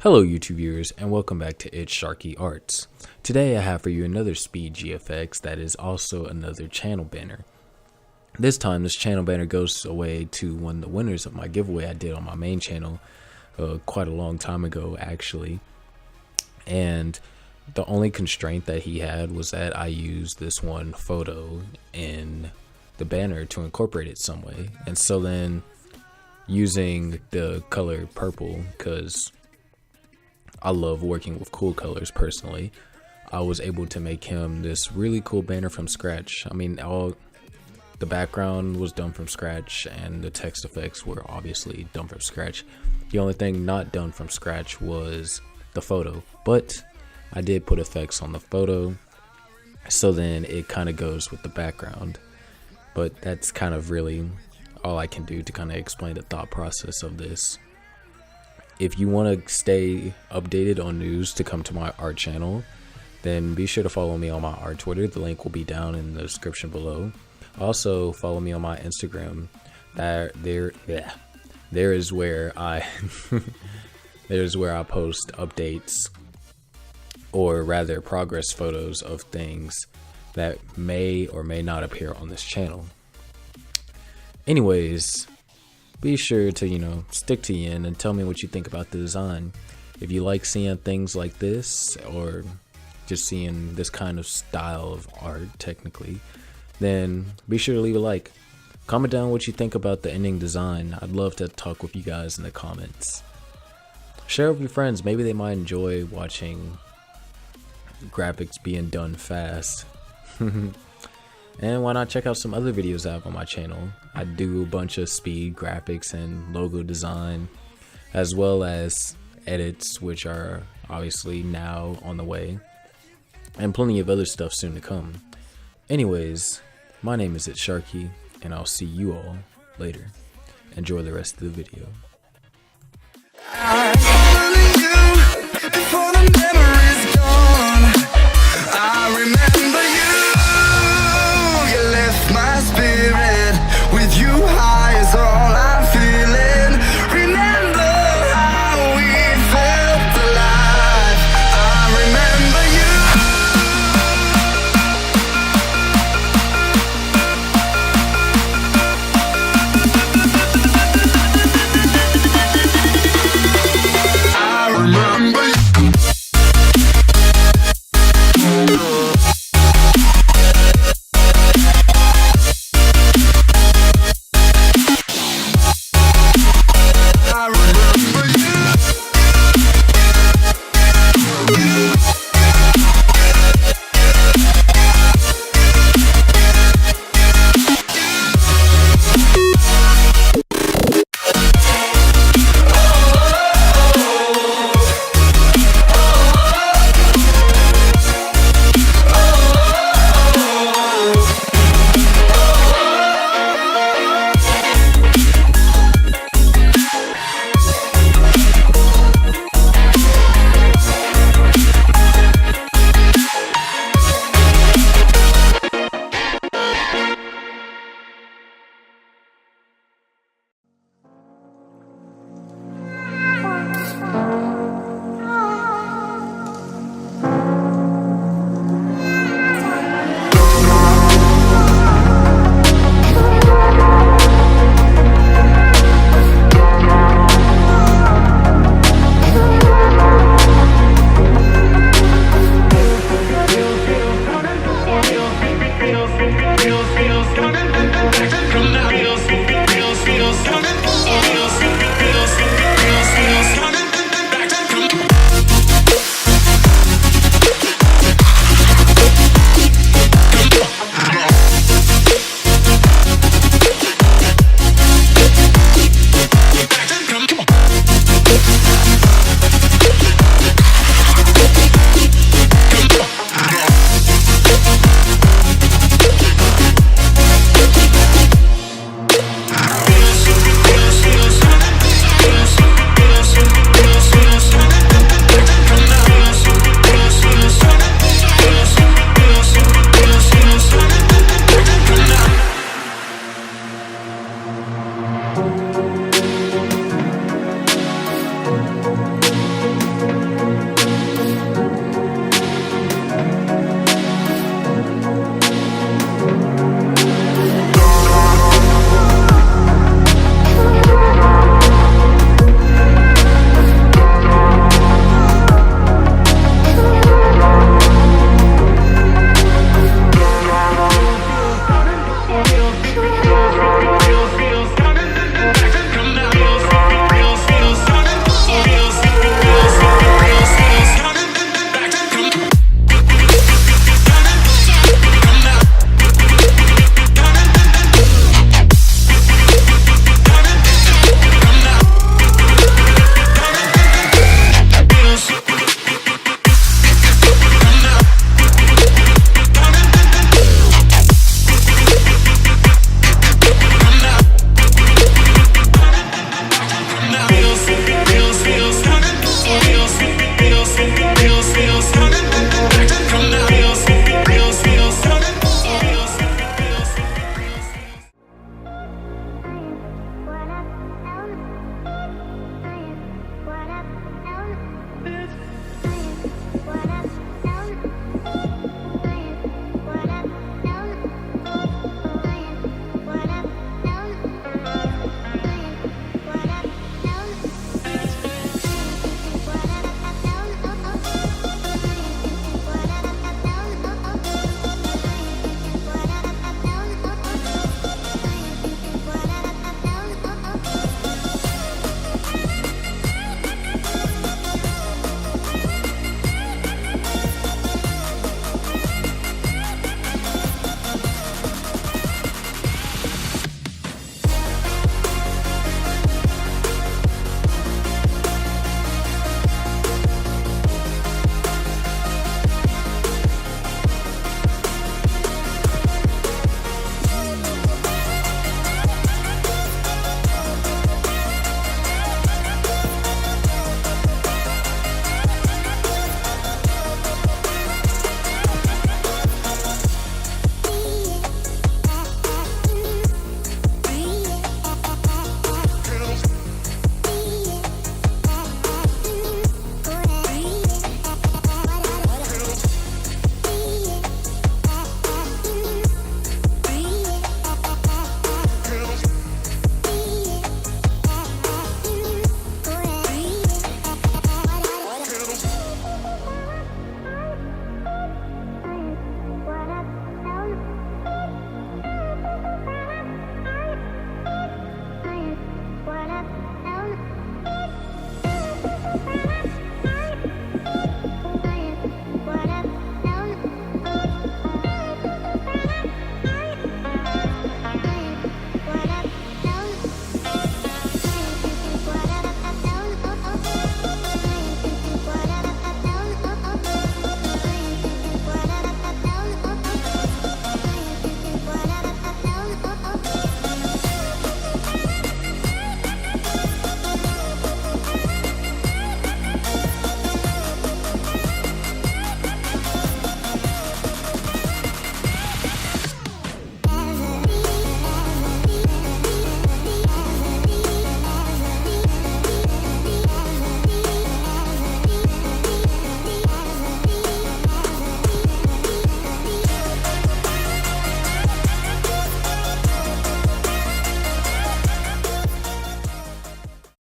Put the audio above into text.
Hello YouTube viewers and welcome back to ITZsharky Arts. Today I have for you another Speed GFX that is also another channel banner. This time this channel banner goes away to one of the winners of my giveaway I did on my main channel quite a long time ago actually. And the only constraint that he had was that I used this one photo in the banner to incorporate it some way. And so then using the color purple, because I love working with cool colors personally, I was able to make him this really cool banner from scratch. I mean, all the background was done from scratch and the text effects were obviously done from scratch. The only thing not done from scratch was the photo, but I did put effects on the photo, so then it kind of goes with the background. But that's kind of really all I can do to kind of explain the thought process of this. If you want to stay updated on news to come to my art channel, then be sure to follow me on my art Twitter. The link will be down in the description below. Also follow me on my Instagram. There is where I there's where I post updates, or rather progress photos of things that may or may not appear on this channel. Anyways, be sure to, stick to the end and tell me what you think about the design. If you like seeing things like this, or just seeing this kind of style of art technically, then be sure to leave a like. Comment down what you think about the ending design. I'd love to talk with you guys in the comments. Share with your friends, maybe they might enjoy watching graphics being done fast. And why not check out some other videos I have on my channel. I do a bunch of speed graphics and logo design, as well as edits, which are obviously now on the way, and plenty of other stuff soon to come. Anyways, my name is ITZsharky, and I'll see you all later. Enjoy the rest of the video. I remember you.